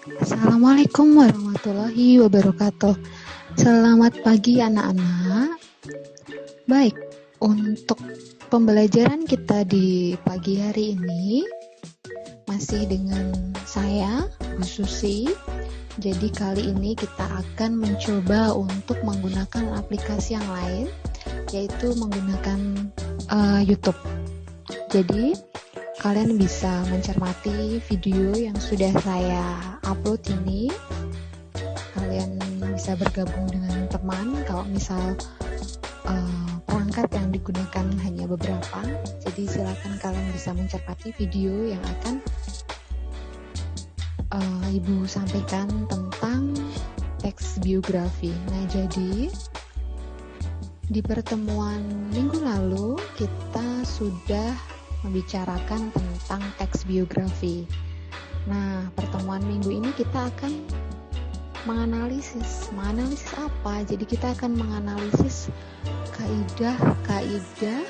Assalamualaikum warahmatullahi wabarakatuh. Selamat pagi anak-anak. Baik, untuk pembelajaran kita di pagi hari ini masih dengan saya, Bu Susi. Jadi kali ini kita akan mencoba untuk menggunakan aplikasi yang lain, yaitu menggunakan YouTube. Jadi kalian bisa mencermati video yang sudah saya upload ini. Kalian bisa bergabung dengan teman kalau misal perangkat yang digunakan hanya beberapa. Jadi silakan kalian bisa mencermati video yang akan Ibu sampaikan tentang teks biografi. Nah, jadi di pertemuan minggu lalu kita sudah membicarakan tentang teks biografi. Nah, pertemuan minggu ini kita akan menganalisis apa? Jadi kita akan menganalisis kaidah-kaidah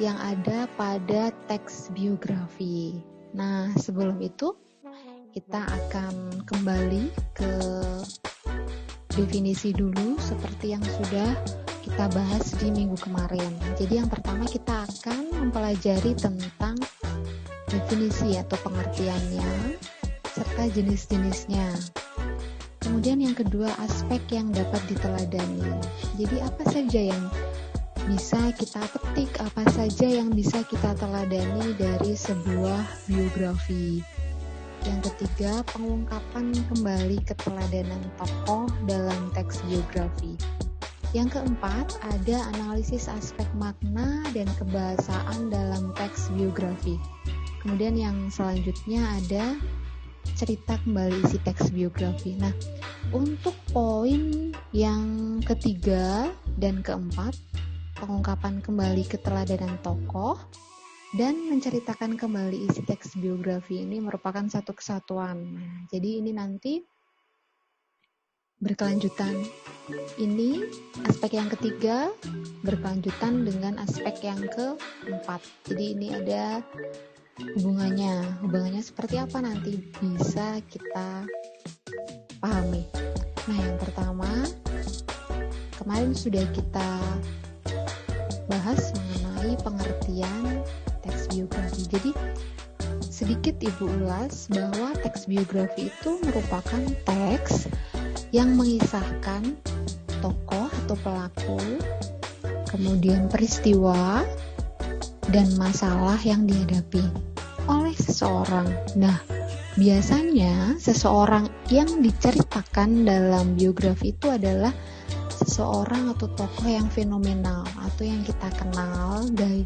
yang ada pada teks biografi. Nah, sebelum itu kita akan kembali ke definisi dulu seperti yang sudah kita bahas di minggu kemarin. Jadi yang pertama kita akan mempelajari tentang definisi atau pengertiannya serta jenis-jenisnya. Kemudian yang kedua, aspek yang dapat diteladani. Jadi apa saja yang bisa kita petik, apa saja yang bisa kita teladani dari sebuah biografi. Yang ketiga, pengungkapan kembali keteladanan tokoh dalam teks biografi. Yang keempat, ada analisis aspek makna dan kebahasaan dalam teks biografi. Kemudian yang selanjutnya ada cerita kembali isi teks biografi. Nah, untuk poin yang ketiga dan keempat, pengungkapan kembali keteladanan tokoh dan menceritakan kembali isi teks biografi ini merupakan satu kesatuan. Nah, jadi ini nanti berkelanjutan. Ini aspek yang ketiga berkelanjutan dengan aspek yang keempat. Jadi ini ada hubungannya. Hubungannya seperti apa nanti bisa kita pahami. Nah, yang pertama kemarin sudah kita bahas mengenai pengertian teks biografi. Jadi sedikit Ibu ulas bahwa teks biografi itu merupakan teks yang mengisahkan tokoh atau pelaku, kemudian peristiwa dan masalah yang dihadapi oleh seseorang. Nah, biasanya seseorang yang diceritakan dalam biografi itu adalah seseorang atau tokoh yang fenomenal atau yang kita kenal dari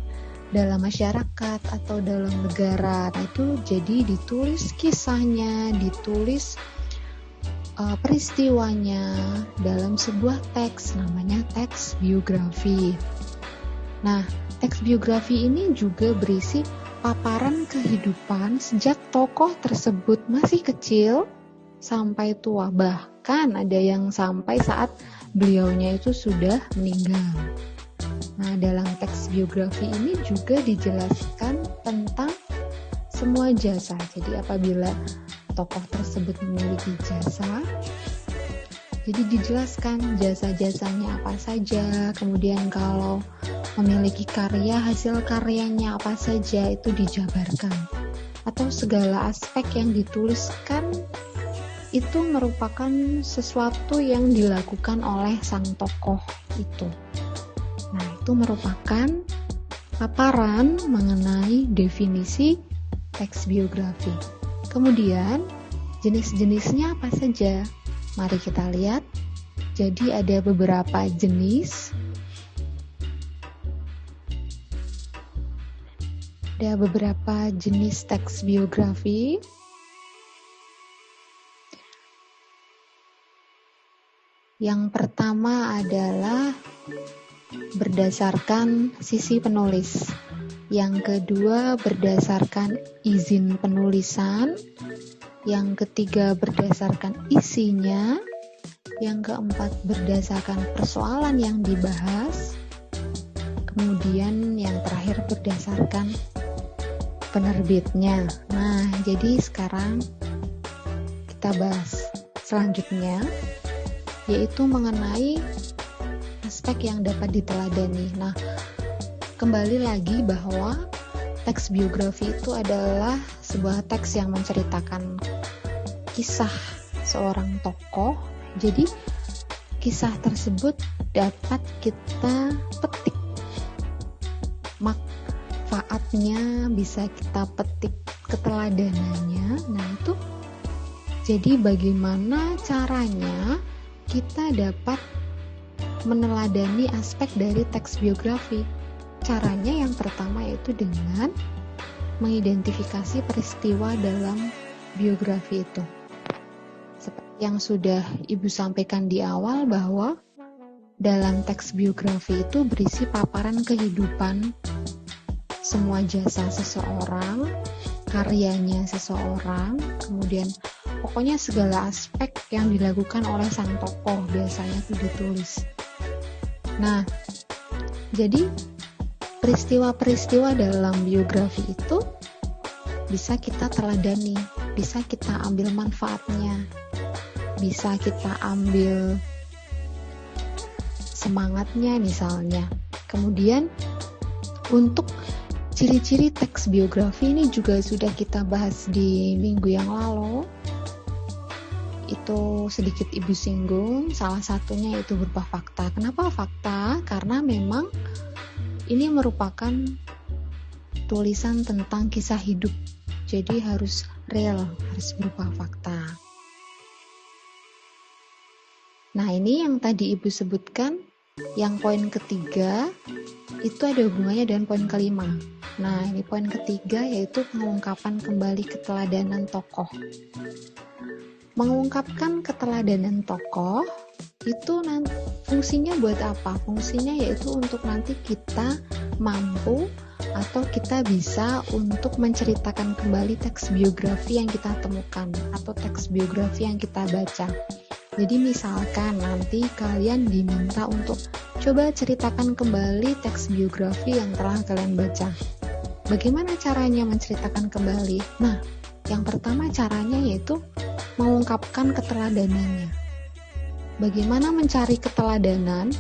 dalam masyarakat atau dalam negara. Nah, itu jadi ditulis kisahnya, ditulis peristiwanya dalam sebuah teks, namanya teks biografi. Nah, teks biografi ini juga berisi paparan kehidupan sejak tokoh tersebut masih kecil sampai tua, bahkan ada yang sampai saat beliaunya itu sudah meninggal. Nah, dalam teks biografi ini juga dijelaskan tentang semua jasa. Jadi apabila tokoh tersebut memiliki jasa, jadi dijelaskan jasa-jasanya apa saja. Kemudian kalau memiliki karya, hasil karyanya apa saja itu dijabarkan. Atau segala aspek yang dituliskan itu merupakan sesuatu yang dilakukan oleh sang tokoh itu. Nah, itu merupakan paparan mengenai definisi teks biografi. Kemudian, jenis-jenisnya apa saja? Mari kita lihat. Jadi ada beberapa jenis. Ada beberapa jenis teks biografi. Yang pertama adalah berdasarkan sisi penulis. Yang kedua berdasarkan izin penulisan. Yang ketiga berdasarkan isinya. Yang keempat berdasarkan persoalan yang dibahas. Kemudian yang terakhir berdasarkan penerbitnya. Nah, jadi sekarang kita bahas selanjutnya, yaitu mengenai aspek yang dapat diteladani. Nah, kembali lagi bahwa teks biografi itu adalah sebuah teks yang menceritakan kisah seorang tokoh. Jadi kisah tersebut dapat kita petik manfaatnya, bisa kita petik keteladanannya. Nah, itu jadi bagaimana caranya kita dapat meneladani aspek dari teks biografi. Caranya yang pertama yaitu dengan mengidentifikasi peristiwa dalam biografi itu. Seperti yang sudah Ibu sampaikan di awal bahwa dalam teks biografi itu berisi paparan kehidupan, semua jasa seseorang, karyanya seseorang, kemudian pokoknya segala aspek yang dilakukan oleh sang tokoh biasanya itu ditulis. Nah, jadi peristiwa-peristiwa dalam biografi itu bisa kita teladani, bisa kita ambil manfaatnya, bisa kita ambil semangatnya misalnya. Kemudian untuk ciri-ciri teks biografi ini juga sudah kita bahas di minggu yang lalu. Itu sedikit Ibu singgung, salah satunya itu berupa fakta. Kenapa fakta? Karena memang ini merupakan tulisan tentang kisah hidup, jadi harus real, harus berupa fakta. Nah, ini yang tadi Ibu sebutkan, yang poin ketiga, itu ada hubungannya dengan poin kelima. Nah, ini poin ketiga yaitu pengungkapan kembali keteladanan tokoh. Mengungkapkan keteladanan tokoh itu nanti fungsinya buat apa? Fungsinya yaitu untuk nanti kita mampu atau kita bisa untuk menceritakan kembali teks biografi yang kita temukan atau teks biografi yang kita baca. Jadi misalkan nanti kalian diminta untuk coba ceritakan kembali teks biografi yang telah kalian baca. Bagaimana caranya menceritakan kembali? Nah, yang pertama caranya yaitu mengungkapkan keteladanannya. Bagaimana mencari keteladanan?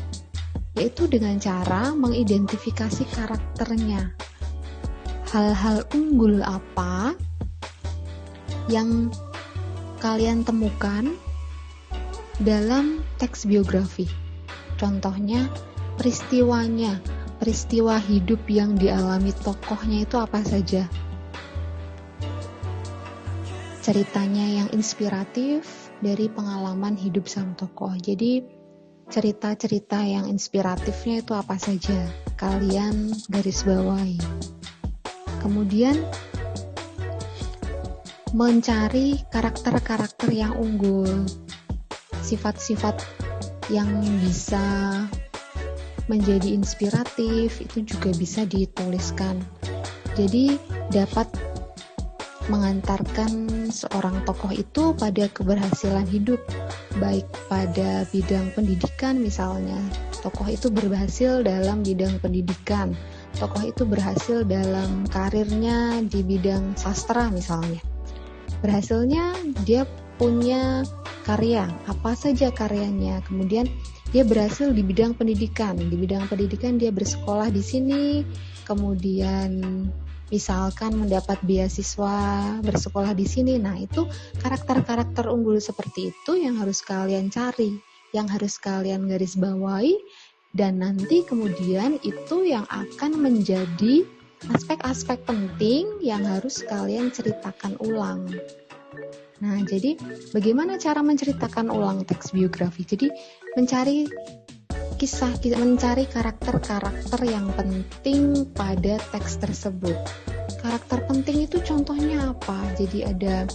Yaitu dengan cara mengidentifikasi karakternya. Hal-hal unggul apa yang kalian temukan dalam teks biografi? Contohnya peristiwanya, peristiwa hidup yang dialami tokohnya itu apa saja? Ceritanya yang inspiratif dari pengalaman hidup sang tokoh. Jadi cerita-cerita yang inspiratifnya itu apa saja? Kalian garis bawahi. Kemudian mencari karakter-karakter yang unggul, sifat-sifat yang bisa menjadi inspiratif itu juga bisa dituliskan. Jadi dapat mengantarkan seorang tokoh itu pada keberhasilan hidup, baik pada bidang pendidikan misalnya. Tokoh itu berhasil dalam bidang pendidikan, tokoh itu berhasil dalam karirnya di bidang sastra misalnya. Berhasilnya dia punya karya, apa saja karyanya. Kemudian dia berhasil di bidang pendidikan. Di bidang pendidikan dia bersekolah di sini, kemudian misalkan mendapat beasiswa bersekolah di sini. Nah, itu karakter-karakter unggul seperti itu yang harus kalian cari, yang harus kalian garis bawahi, dan nanti kemudian itu yang akan menjadi aspek-aspek penting yang harus kalian ceritakan ulang. Nah, jadi bagaimana cara menceritakan ulang teks biografi? Jadi mencari kisah, mencari karakter-karakter yang penting pada teks tersebut. Karakter penting itu contohnya apa? Jadi ada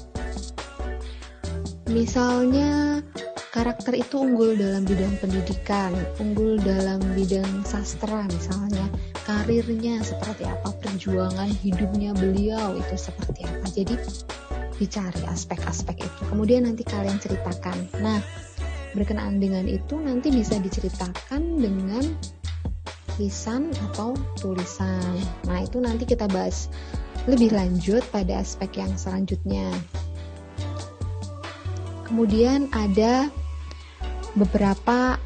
misalnya karakter itu unggul dalam bidang pendidikan, unggul dalam bidang sastra misalnya, karirnya seperti apa, perjuangan hidupnya beliau itu seperti apa. Jadi dicari aspek-aspek itu, kemudian nanti kalian ceritakan. Nah, berkenaan dengan itu nanti bisa diceritakan dengan lisan atau tulisan. Nah, itu nanti kita bahas lebih lanjut pada aspek yang selanjutnya. Kemudian ada beberapa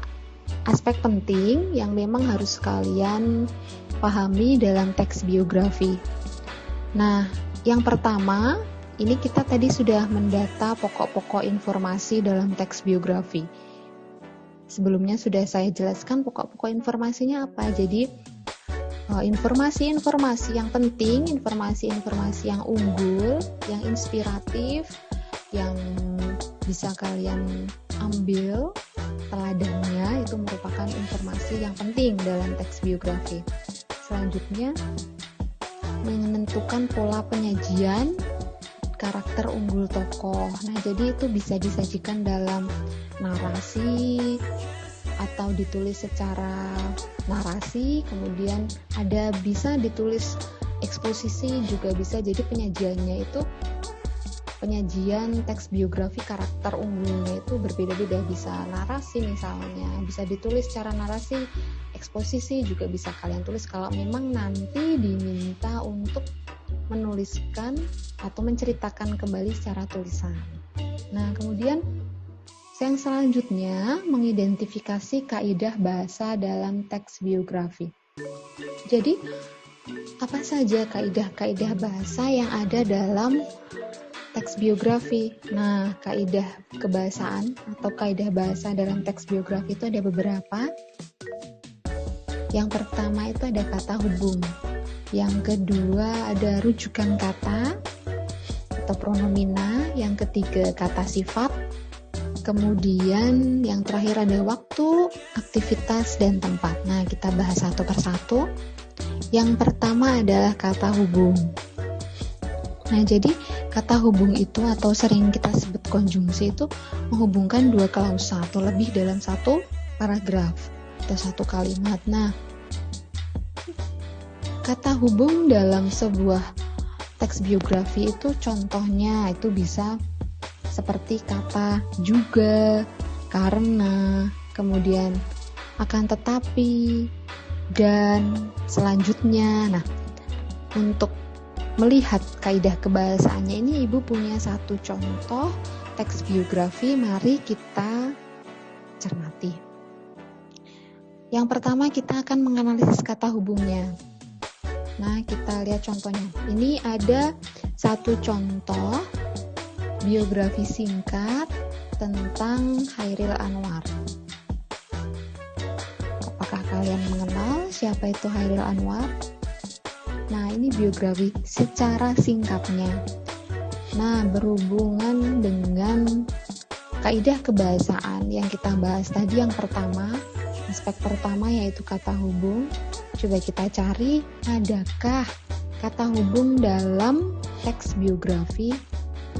aspek penting yang memang harus kalian pahami dalam teks biografi. Nah, yang pertama, ini kita tadi sudah mendata pokok-pokok informasi dalam teks biografi. Sebelumnya sudah saya jelaskan pokok-pokok informasinya apa. Jadi, informasi-informasi yang penting, informasi-informasi yang unggul, yang inspiratif, yang bisa kalian ambil teladannya, itu merupakan informasi yang penting dalam teks biografi. Selanjutnya, menentukan pola penyajian karakter unggul tokoh. Nah, jadi itu bisa disajikan dalam narasi atau ditulis secara narasi, kemudian ada bisa ditulis eksposisi juga bisa. Jadi penyajiannya itu penyajian teks biografi karakter unggulnya itu berbeda-beda, bisa narasi misalnya, bisa ditulis secara narasi, eksposisi juga bisa kalian tulis kalau memang nanti diminta untuk menuliskan atau menceritakan kembali secara tulisan. Nah, kemudian yang selanjutnya mengidentifikasi kaidah bahasa dalam teks biografi. Jadi, apa saja kaidah-kaidah bahasa yang ada dalam teks biografi? Nah, kaidah kebahasaan atau kaidah bahasa dalam teks biografi itu ada beberapa. Yang pertama itu ada kata hubung. Yang kedua ada rujukan kata atau pronomina. Yang ketiga kata sifat. Kemudian yang terakhir ada waktu, aktivitas, dan tempat. Nah, kita bahas satu persatu. Yang pertama adalah kata hubung. Nah, jadi kata hubung itu atau sering kita sebut konjungsi itu menghubungkan dua klausa atau lebih dalam satu paragraf atau satu kalimat. Nah, kata hubung dalam sebuah teks biografi itu contohnya itu bisa seperti kata juga, karena, kemudian akan tetapi, dan selanjutnya. Nah, untuk melihat kaidah kebahasaannya ini Ibu punya satu contoh teks biografi, mari kita cermati. Yang pertama kita akan menganalisis kata hubungnya. Nah, kita lihat contohnya. Ini ada satu contoh biografi singkat tentang Chairil Anwar. Apakah kalian mengenal siapa itu Chairil Anwar? Nah, ini biografi secara singkatnya. Nah, berhubungan dengan kaidah kebahasaan yang kita bahas tadi, yang pertama, aspek pertama yaitu kata hubung. Coba kita cari, adakah kata hubung dalam teks biografi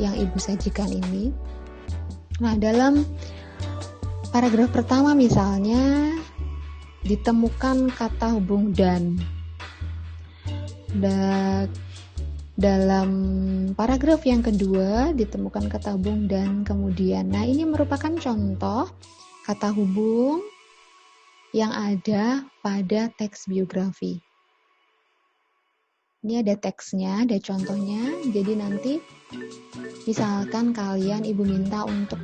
yang Ibu sajikan ini? Nah, dalam paragraf pertama misalnya ditemukan kata hubung dan. Dalam paragraf yang kedua ditemukan kata hubung dan kemudian. Nah, ini merupakan contoh kata hubung yang ada pada teks biografi. Ini ada teksnya, ada contohnya. Jadi nanti misalkan kalian Ibu minta untuk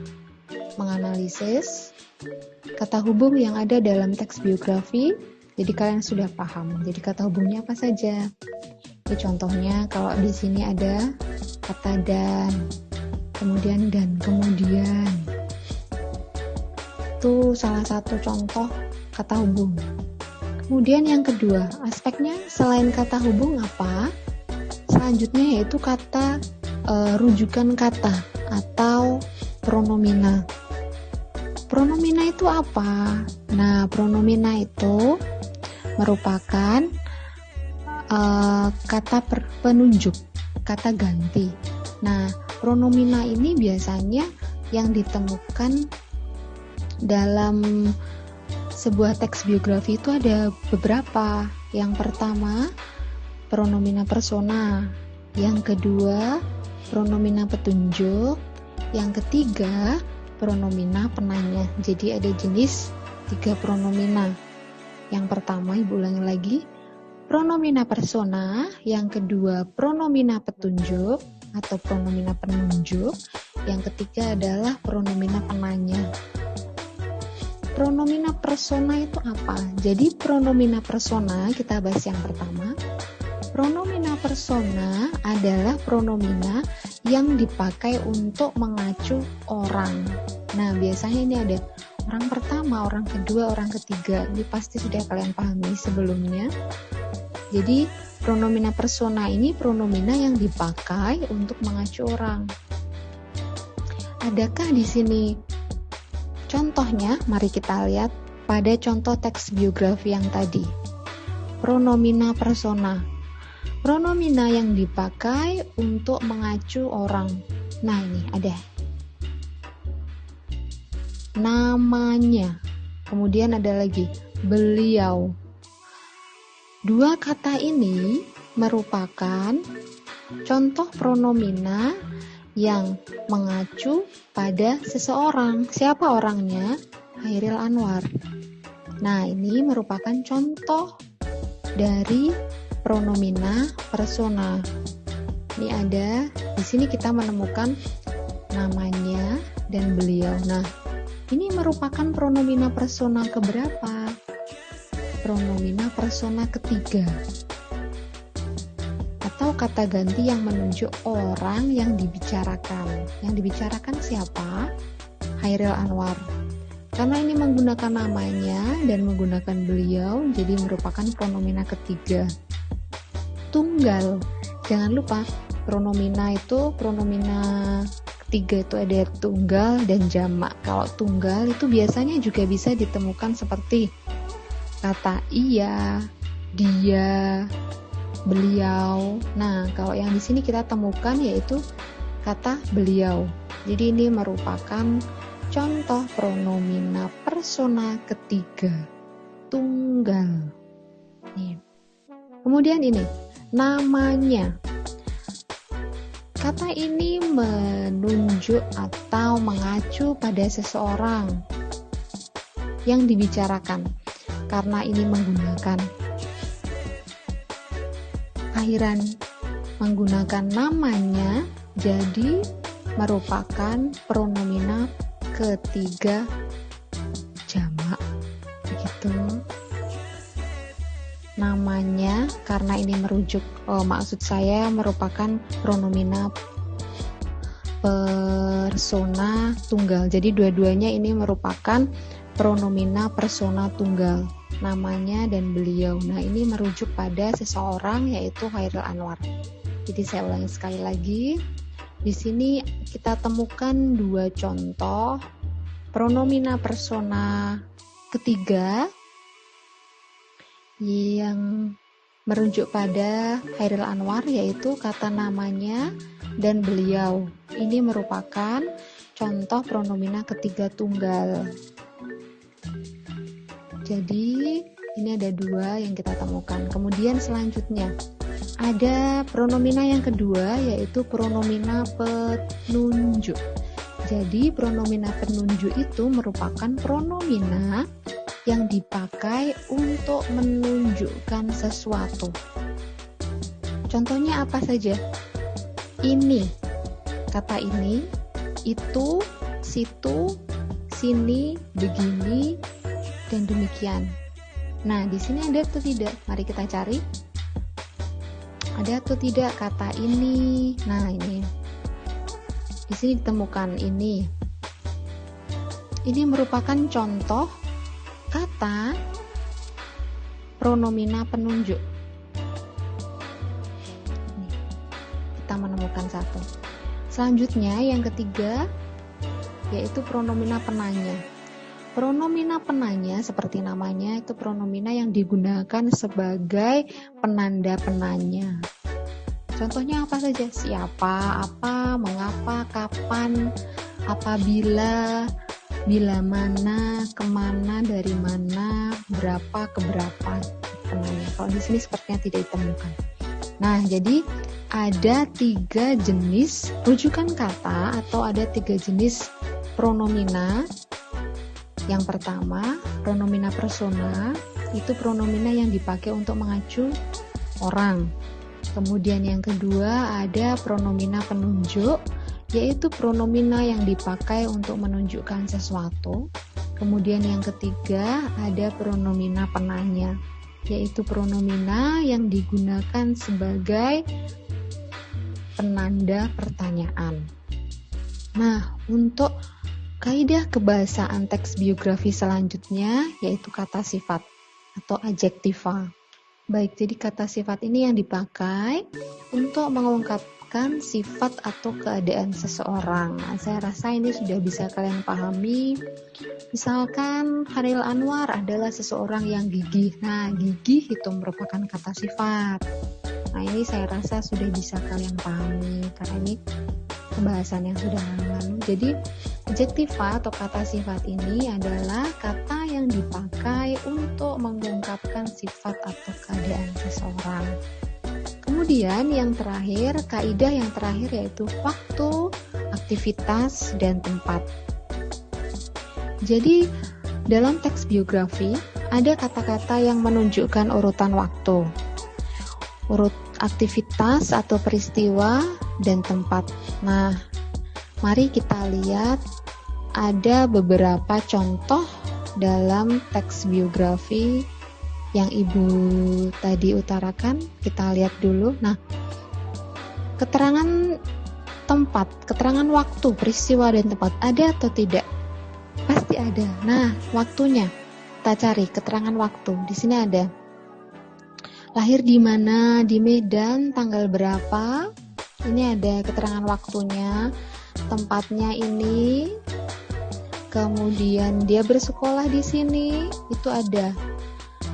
menganalisis kata hubung yang ada dalam teks biografi, jadi kalian sudah paham. Jadi kata hubungnya apa saja? Jadi contohnya kalau di sini ada kata dan, kemudian dan kemudian. Itu salah satu contoh kata hubung. Kemudian yang kedua, aspeknya selain kata hubung apa? Selanjutnya yaitu kata rujukan kata atau pronomina. Pronomina itu apa? Nah, pronomina itu merupakan kata penunjuk, kata ganti. Nah, pronomina ini biasanya yang ditemukan dalam sebuah teks biografi itu ada beberapa. Yang pertama, pronomina persona. Yang kedua, pronomina petunjuk. Yang ketiga, pronomina penanya. Jadi ada jenis 3 pronomina. Yang pertama, Ibu ulangi lagi, pronomina persona. Yang kedua, pronomina petunjuk. atau pronomina penunjuk. Yang ketiga adalah pronomina penanya. Pronomina persona itu apa? Jadi pronomina persona kita bahas yang pertama. Pronomina persona adalah pronomina yang dipakai untuk mengacu orang. Nah, biasanya ini ada orang pertama, orang kedua, orang ketiga. Ini pasti sudah kalian pahami sebelumnya. Jadi pronomina persona ini pronomina yang dipakai untuk mengacu orang. Adakah di sini contohnya? Mari kita lihat pada contoh teks biografi yang tadi. Pronomina persona. Pronomina yang dipakai untuk mengacu orang. Nah, ini ada. Namanya. Kemudian ada lagi beliau. Dua kata ini merupakan contoh pronomina yang mengacu pada seseorang. Siapa orangnya? Chairil Anwar. Nah, ini merupakan contoh dari pronomina persona. Ini ada, di sini kita menemukan namanya dan beliau. Nah, ini merupakan pronomina persona keberapa? Pronomina persona ketiga. Atau kata ganti yang menunjuk orang yang dibicarakan. Yang dibicarakan siapa? Chairil Anwar. Karena ini menggunakan namanya dan menggunakan beliau, jadi merupakan pronomina ketiga. Tunggal. Jangan lupa, pronomina ketiga itu ada tunggal dan jamak. Kalau tunggal itu biasanya juga bisa ditemukan seperti kata ia, dia, beliau. Nah, kalau yang di sini kita temukan yaitu kata beliau. Jadi ini merupakan contoh pronomina persona ketiga, tunggal. Nih. Kemudian ini, namanya. Kata ini menunjuk atau mengacu pada seseorang yang dibicarakan. Karena ini menggunakan akhiran menggunakan namanya, jadi merupakan pronomina ketiga jamak. Begitu. Namanya karena ini maksud saya merupakan pronomina persona tunggal. Jadi dua-duanya ini merupakan pronomina persona tunggal, namanya dan beliau. Nah, ini merujuk pada seseorang yaitu Chairil Anwar. Jadi saya ulangi sekali lagi. Di sini kita temukan dua contoh pronomina persona ketiga yang merujuk pada Chairil Anwar, yaitu kata namanya dan beliau. Ini merupakan contoh pronomina ketiga tunggal. Jadi ini ada dua yang kita temukan. Kemudian selanjutnya ada pronomina yang kedua, yaitu pronomina penunjuk. Jadi pronomina penunjuk itu merupakan pronomina yang dipakai untuk menunjukkan sesuatu. Contohnya apa saja? Ini, kata ini, itu, situ, sini, begini, dan demikian. Nah, di sini ada atau tidak? Mari kita cari. Ada atau tidak kata ini? Nah, ini. Di sini ditemukan ini. Ini merupakan contoh kata pronomina penunjuk. Kita menemukan satu. Selanjutnya yang ketiga yaitu pronomina penanya. Pronomina penanya seperti namanya itu pronomina yang digunakan sebagai penanda penanya. Contohnya apa saja? Siapa, apa, mengapa, kapan, apabila, bila mana, kemana, dari mana, berapa, keberapa penanya. Kalau di sini sepertinya tidak ditemukan. Nah, jadi ada 3 jenis rujukan kata atau ada 3 jenis pronomina. Yang pertama, pronomina persona, itu pronomina yang dipakai untuk mengacu orang. Kemudian yang kedua ada pronomina penunjuk, yaitu pronomina yang dipakai untuk menunjukkan sesuatu. Kemudian yang ketiga ada pronomina penanya, yaitu pronomina yang digunakan sebagai penanda pertanyaan. Nah, untuk kaidah kebahasaan teks biografi selanjutnya yaitu kata sifat atau adjektiva. Baik, jadi kata sifat ini yang dipakai untuk mengungkapkan sifat atau keadaan seseorang. Nah, saya rasa ini sudah bisa kalian pahami. Misalkan Khairil Anwar adalah seseorang yang gigih. Nah, gigih itu merupakan kata sifat. Nah, ini saya rasa sudah bisa kalian pahami karena ini pembahasan yang sudah lalu. Jadi, adjektiva atau kata sifat ini adalah kata yang dipakai untuk mengungkapkan sifat atau keadaan seseorang. Kemudian yang terakhir, kaidah yang terakhir yaitu waktu, aktivitas, dan tempat. Jadi, dalam teks biografi ada kata-kata yang menunjukkan urutan waktu, urut aktivitas atau peristiwa, dan tempat. Nah, mari kita lihat ada beberapa contoh dalam teks biografi yang Ibu tadi utarakan. Kita lihat dulu. Nah, keterangan tempat, keterangan waktu, peristiwa, dan tempat ada atau tidak? Pasti ada. Nah, waktunya kita cari keterangan waktu. Di sini ada lahir di mana, di Medan, tanggal berapa. Ini ada keterangan waktunya, tempatnya ini, kemudian dia bersekolah di sini, itu ada.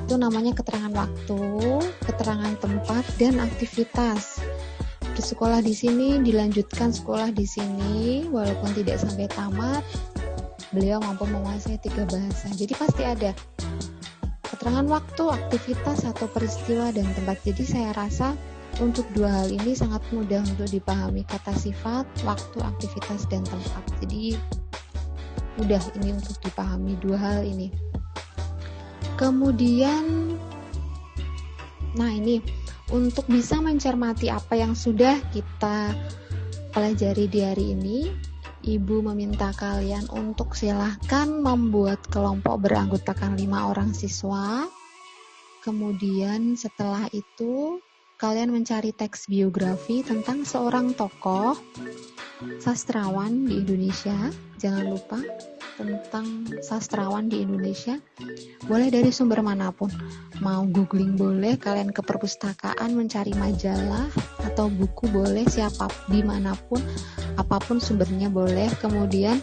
Itu namanya keterangan waktu, keterangan tempat, dan aktivitas. Bersekolah di sini, dilanjutkan sekolah di sini, walaupun tidak sampai tamat, beliau mampu menguasai 3 bahasa. Jadi pasti ada keterangan waktu, aktivitas, atau peristiwa, dan tempat. Jadi saya rasa untuk 2 hal ini sangat mudah untuk dipahami, kata sifat, waktu, aktivitas, dan tempat. Jadi mudah ini untuk dipahami 2 hal ini. Kemudian, nah ini untuk bisa mencermati apa yang sudah kita pelajari di hari ini, Ibu meminta kalian untuk silahkan membuat kelompok beranggotakan 5 orang siswa. Kemudian setelah itu kalian mencari teks biografi tentang seorang tokoh sastrawan di Indonesia. Jangan lupa tentang sastrawan di Indonesia. Boleh dari sumber manapun. Mau googling boleh, kalian ke perpustakaan mencari majalah atau buku boleh, siapa dimanapun, apapun sumbernya boleh. Kemudian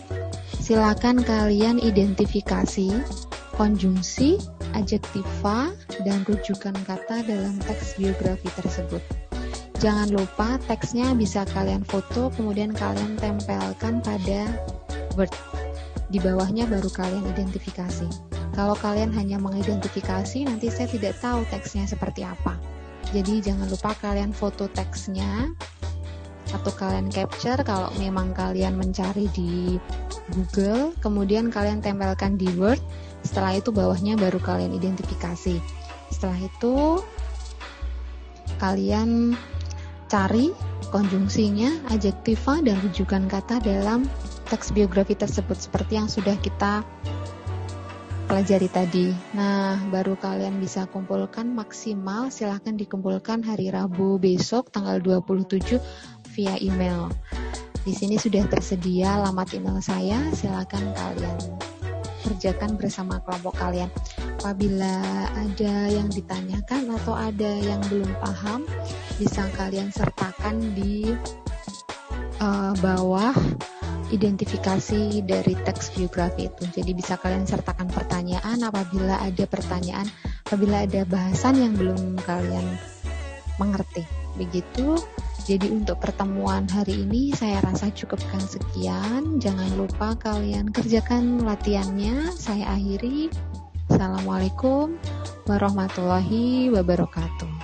silakan kalian identifikasi konjungsi, adjektiva, dan rujukan kata dalam teks biografi tersebut. Jangan lupa teksnya bisa kalian foto, kemudian kalian tempelkan pada Word. Di bawahnya baru kalian identifikasi. Kalau kalian hanya mengidentifikasi, nanti saya tidak tahu teksnya seperti apa. Jadi jangan lupa kalian foto teksnya atau kalian capture kalau memang kalian mencari di Google, kemudian kalian tempelkan di Word. Setelah itu bawahnya baru kalian identifikasi. Setelah itu kalian cari konjungsinya, adjektiva, dan rujukan kata dalam teks biografi tersebut seperti yang sudah kita pelajari tadi. Nah, baru kalian bisa kumpulkan maksimal, silahkan dikumpulkan hari Rabu besok tanggal 27 via email. Di sini sudah tersedia alamat email saya, silahkan kalian kerjakan bersama kelompok kalian. Apabila ada yang ditanyakan atau ada yang belum paham, bisa kalian sertakan di bawah identifikasi dari teks biografi itu. Jadi bisa kalian sertakan pertanyaan apabila ada pertanyaan, apabila ada bahasan yang belum kalian mengerti. Begitu. Jadi untuk pertemuan hari ini saya rasa cukupkan sekian. Jangan lupa kalian kerjakan latihannya. Saya akhiri. Assalamualaikum warahmatullahi wabarakatuh.